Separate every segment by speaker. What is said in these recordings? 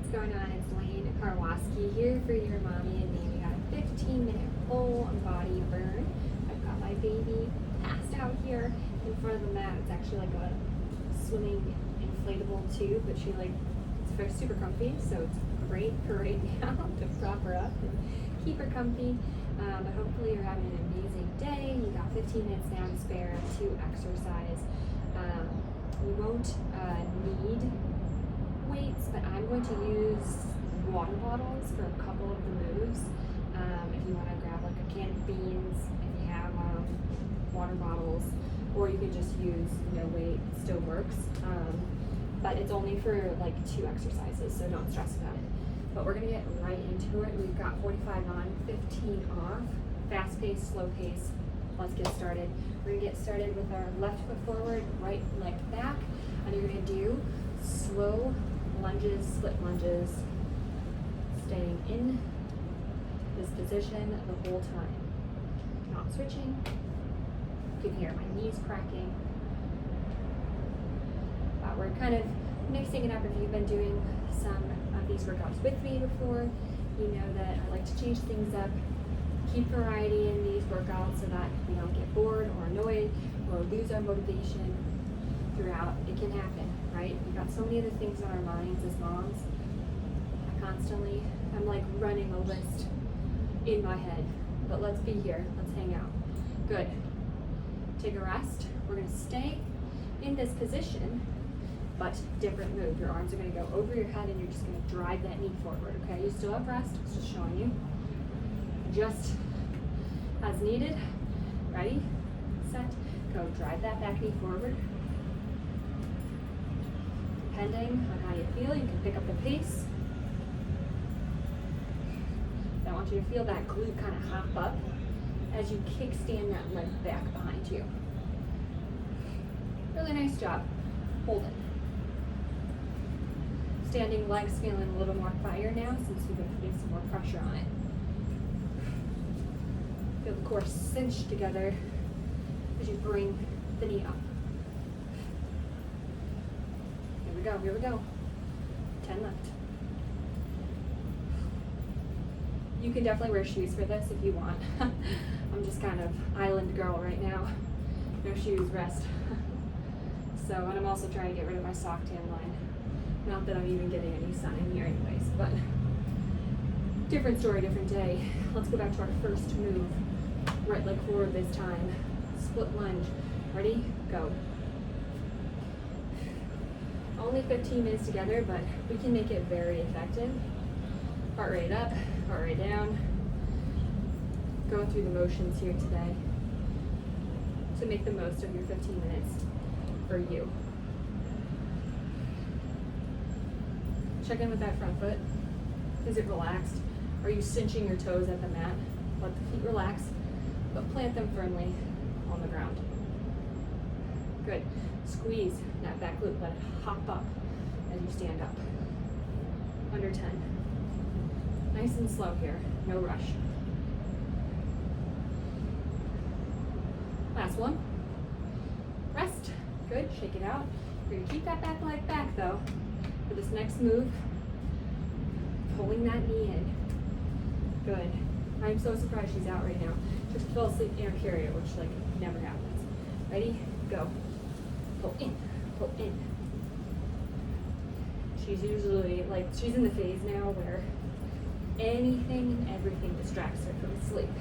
Speaker 1: what's going on? It's Lane Karwoski here for your mommy and me. We got a 15-minute full body burn. I've got my baby passed out here in front of the mat. It's actually like a swimming inflatable tube, but it's very super comfy, so it's great for right now to prop her up and keep her comfy. But hopefully you're having an amazing day. You got 15 minutes now to spare to exercise. You won't need weights, but I'm going to use water bottles for a couple of the moves. If you want to grab like a can of beans, if you have water bottles, or you can just use no weight, it still works. But it's only for like 2 exercises, so don't stress about it. But we're gonna get right into it. We've got 45 on, 15 off, fast pace, slow pace. Let's get started. We're gonna get started with our left foot forward, right leg back, and you're gonna do slow lunges, split lunges, staying in this position the whole time. Not switching. You can hear my knees cracking. We're kind of mixing it up. If you've been doing some of these workouts with me before, you know that I like to change things up, keep variety in these workouts so that we don't get bored or annoyed or lose our motivation throughout. It can happen, right? We've got so many other things on our minds as moms. I'm like running a list in my head, but let's be here, let's hang out. Good. Take a rest. We're gonna stay in this position, but different move. Your arms are gonna go over your head and you're just gonna drive that knee forward, okay? You still have rest, it's just showing you. Just as needed. Ready, set, go. Drive that back knee forward. Depending on how you feel, you can pick up the pace. I want you to feel that glute kind of hop up as you kickstand that leg back behind you. Really nice job. Hold it. Standing legs feeling a little more fire now since we've been putting some more pressure on it. Feel the core cinch together as you bring the knee up. Here we go. 10 left. You can definitely wear shoes for this if you want. I'm just kind of island girl right now. No shoes, rest. So, and I'm also trying to get rid of my sock tan line. Not that I'm even getting any sun in here anyways, but different story, different day. Let's go back to our first move. Right leg forward this time. Split lunge. Ready? Go. Only 15 minutes together, but we can make it very effective. Heart rate up, heart rate down. Going through the motions here today to make the most of your 15 minutes for you. Check in with that front foot. Is it relaxed? Are you cinching your toes at the mat? Let the feet relax, but plant them firmly on the ground. Good. Squeeze that back glute. Let it hop up as you stand up. Under 10. Nice and slow here. No rush. Last one. Rest. Good. Shake it out. You're going to keep that back leg back though. For this next move, pulling that knee in. Good. I'm so surprised she's out right now. Just fell asleep in her carrier, which like never happens. Ready? Go. Pull in. Pull in. She's usually she's in the phase now where anything and everything distracts her from sleep.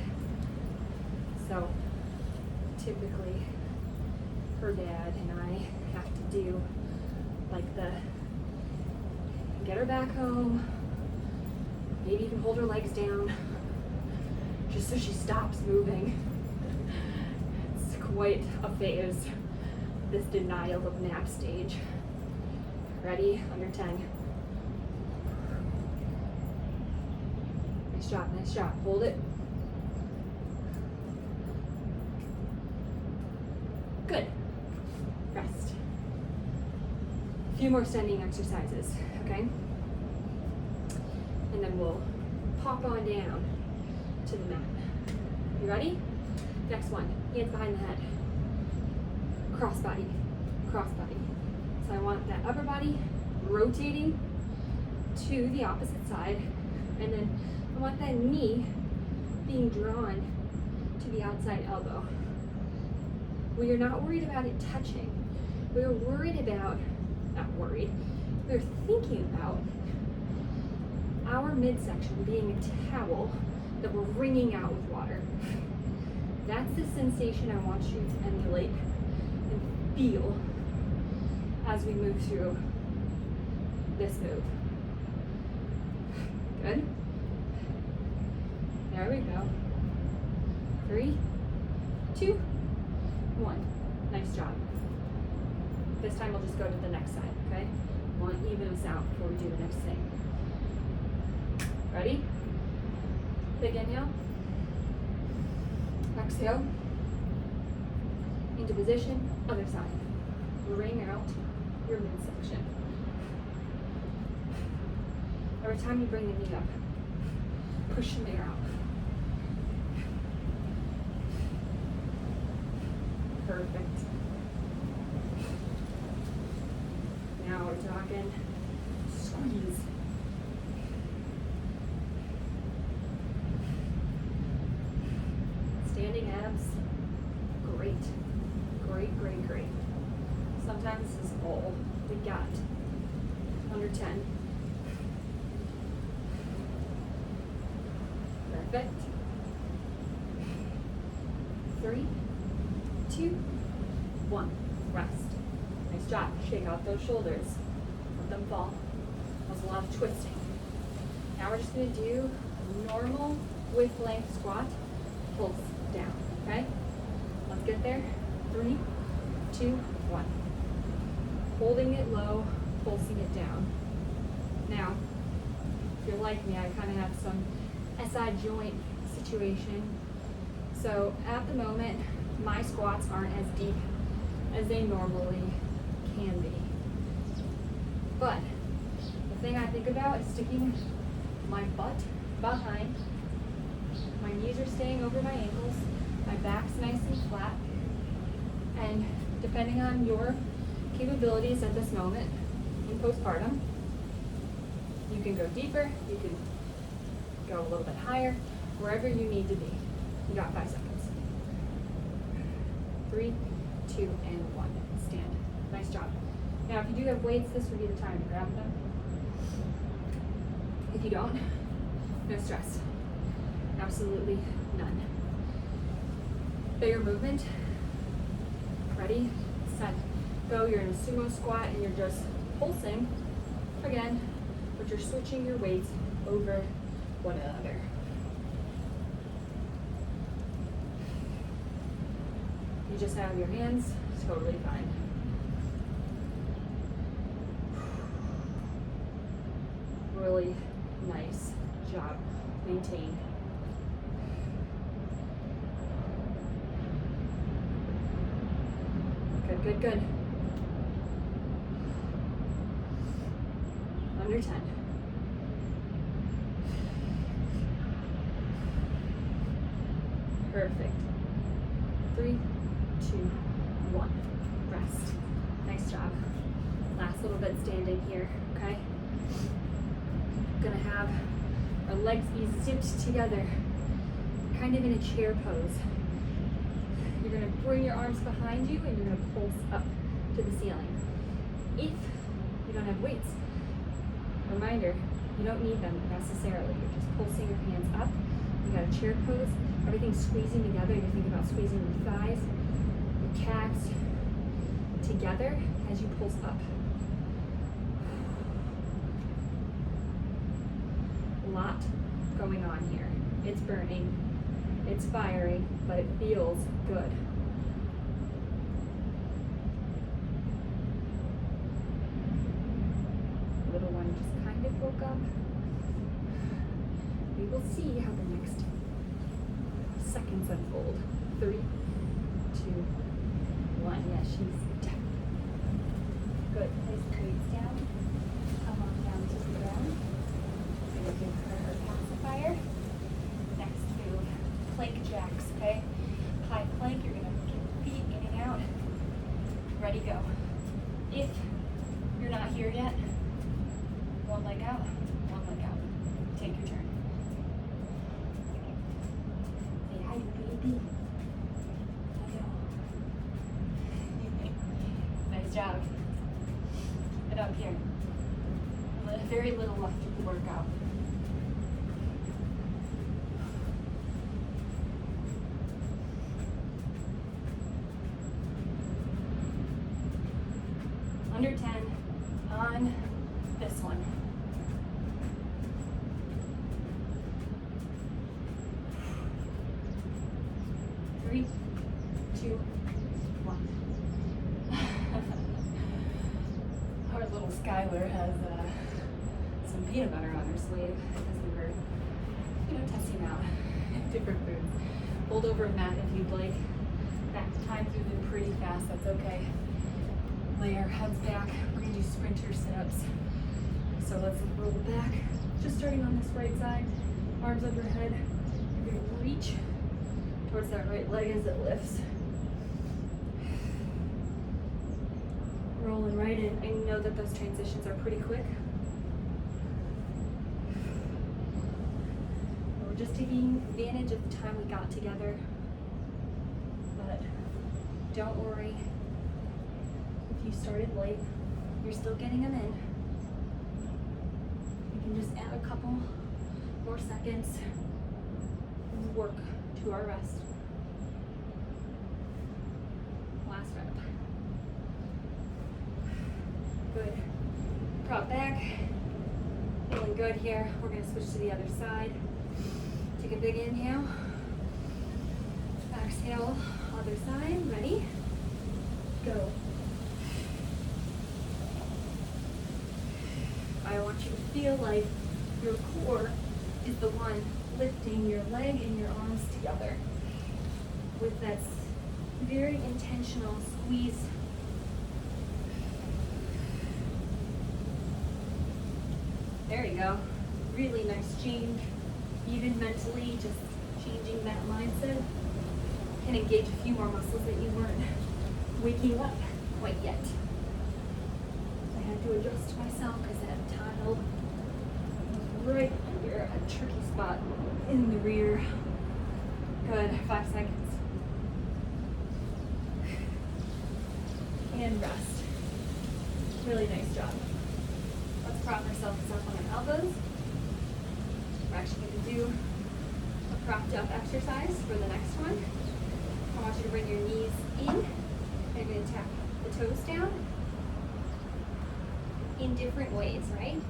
Speaker 1: So typically her dad and I have to do like the get her back home, maybe even hold her legs down just so she stops moving. It's quite a phase, this denial of nap stage. Ready? Under 10. Nice job, nice job. Hold it. Good. Rest. A few more standing exercises, okay? And then we'll pop on down to the mat. You ready? Next one, hands behind the head. Cross body, cross body. So I want that upper body rotating to the opposite side, and then I want that knee being drawn to the outside elbow. We are not worried about it touching. We are worried about, not worried, we're thinking about our midsection being a towel that we're wringing out with water. That's the sensation I want you to emulate and feel as we move through this move. Good. There we go. 3, 2, 1. Nice job. This time we'll just go to the next side, okay? We'll even us out before we do the next thing. Ready? Big inhale. Exhale. Into position, other side. Wring out your midsection. Every time you bring the knee up, push the air out. Perfect. Now we're talking squeeze. Standing abs, great. Great, great, great. Sometimes this is all we got. Under 10. Perfect. 3, 2, 1. Rest. Nice job. Shake out those shoulders. Let them fall. That was a lot of twisting. Now we're just going to do a normal width length squat. Pulse down. Okay? Let's get there. 3, 2, 1. Holding it low, pulsing it down. Now, if you're like me, I kind of have some SI joint situation. So at the moment, my squats aren't as deep as they normally can be. But the thing I think about is sticking my butt behind. My knees are staying over my ankles. My back's nice and flat. And depending on your capabilities at this moment in postpartum, you can go deeper, you can go a little bit higher, wherever you need to be. You got 5 seconds. 3, 2, and 1. Stand. Nice job. Now, if you do have weights, this would be the time to grab them. If you don't, no stress. Absolutely none. Bigger movement. Ready, set, go. You're in a sumo squat and you're just pulsing again, but you're switching your weights over one another. You just have your hands, totally fine. Really nice job. Maintain. Good, good, good. Under 10. Perfect. 3, 2, 1. Rest. Nice job. Last little bit standing here, okay? Gonna have our legs be zipped together, kind of in a chair pose. You're gonna bring your arms behind you and you're gonna pulse up to the ceiling. If you don't have weights, reminder, you don't need them necessarily. You're just pulsing your hands up. You got a chair pose. Everything's squeezing together. You think about squeezing your thighs, your calves together as you pulse up. A lot going on here. It's burning, it's fiery, but it feels good. Little one just kind of woke up. We will see how the next seconds unfold. 3, 2, 1. Yeah, she's down. Good. Place the weights down. Come on down to the ground. I'm gonna give her her pacifier. Next move, plank jacks, okay? High plank, you're gonna get feet in and out. Ready, go. If you're not here yet, one leg out. very little left of the workout. Under 10 on this one. Three, two, one. Our little Skylar has some peanut butter on her sleeve because we were, testing out different foods. Hold over, Matt, if you'd like. Back time through them pretty fast, that's okay. Lay our heads back. We're gonna do sprinter sit-ups. So let's roll back. Just starting on this right side. Arms overhead. You're gonna reach towards that right leg as it lifts. Rolling right in. I know that those transitions are pretty quick. We're just taking advantage of the time we got together. But don't worry. If you started late, you're still getting them in. We can just add a couple more seconds and work to our rest. Last rep. Good. Drop back. Feeling good here. We're going to switch to the other side. Take a big inhale. Exhale, other side. Ready? Go. I want you to feel like your core is the one lifting your leg and your arms together with that very intentional squeeze. There you go. Really nice change. Even mentally, just changing that mindset can engage a few more muscles that you weren't waking up quite yet. I had to adjust myself because that tile was right under a tricky spot in the rear. Good, 5 seconds. And rest. Really nice job. Let's prop ourselves up on our elbows. We're actually going to do a propped up exercise for the next one. I want you to bring your knees in. You're going to tap the toes down in different ways, right?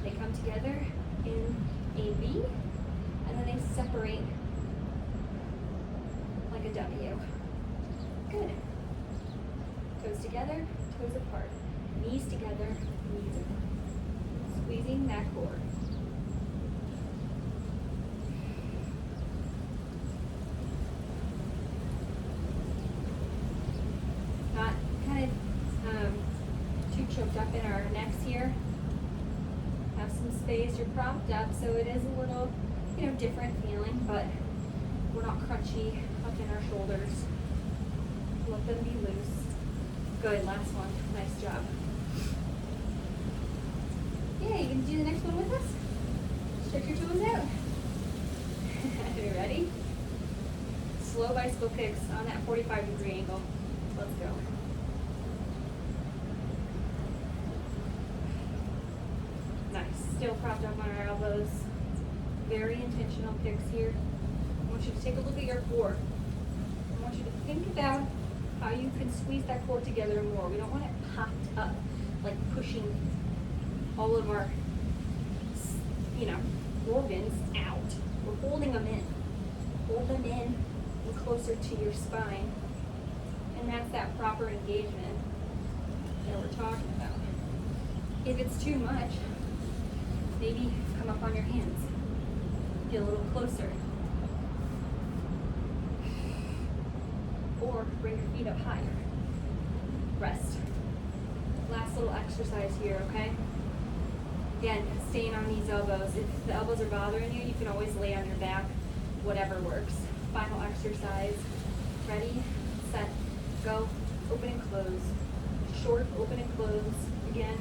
Speaker 1: They come together in a V, and then they separate like a W. Good. Toes together, toes apart. Knees together, knees apart. Squeezing that core. Not kind of too choked up in our necks here. Have some space. You're propped up, so it is a little, different feeling, but we're not crunchy up in our shoulders. Let them be loose. Good, last one. Nice job. Yeah, you can do the next one with us? Stretch your toes out. Are you ready? Slow bicycle kicks on that 45-degree angle. Let's go. Nice. Still propped up on our elbows. Very intentional kicks here. I want you to take a look at your core. I want you to think about how you can squeeze that core together more. We don't want it popped up, like pushing all of our, organs out. We're holding them in. Hold them in and closer to your spine. And that's that proper engagement that we're talking about. If it's too much, maybe come up on your hands. Get a little closer. Or bring your feet up higher. Rest. Last little exercise here, okay? Again, staying on these elbows. If the elbows are bothering you, you can always lay on your back, whatever works. Final exercise. Ready, set, go. Open and close. Short, open and close. Again,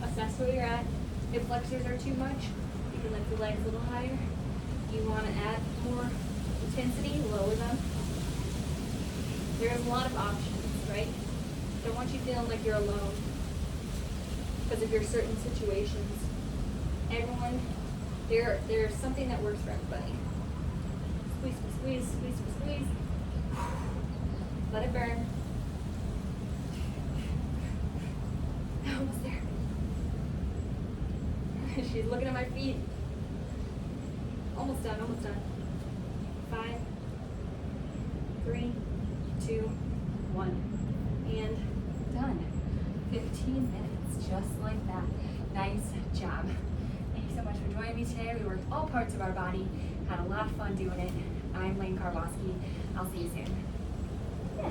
Speaker 1: assess where you're at. If flexors are too much, you can lift the legs a little higher. You want to add more intensity, lower them. There's a lot of options, right? Don't want you feeling like you're alone because of your certain situations. Everyone, there's something that works for everybody. Squeeze, squeeze, squeeze, squeeze, squeeze. Let it burn. Almost there. She's looking at my feet. Almost done, almost done. 5, 3, 2, 1. And done. 15 minutes, just like that. Nice job. Thank you so much for joining me today. We worked all parts of our body, had a lot of fun doing it. I'm Lane Karwoski. I'll see you soon. Yeah.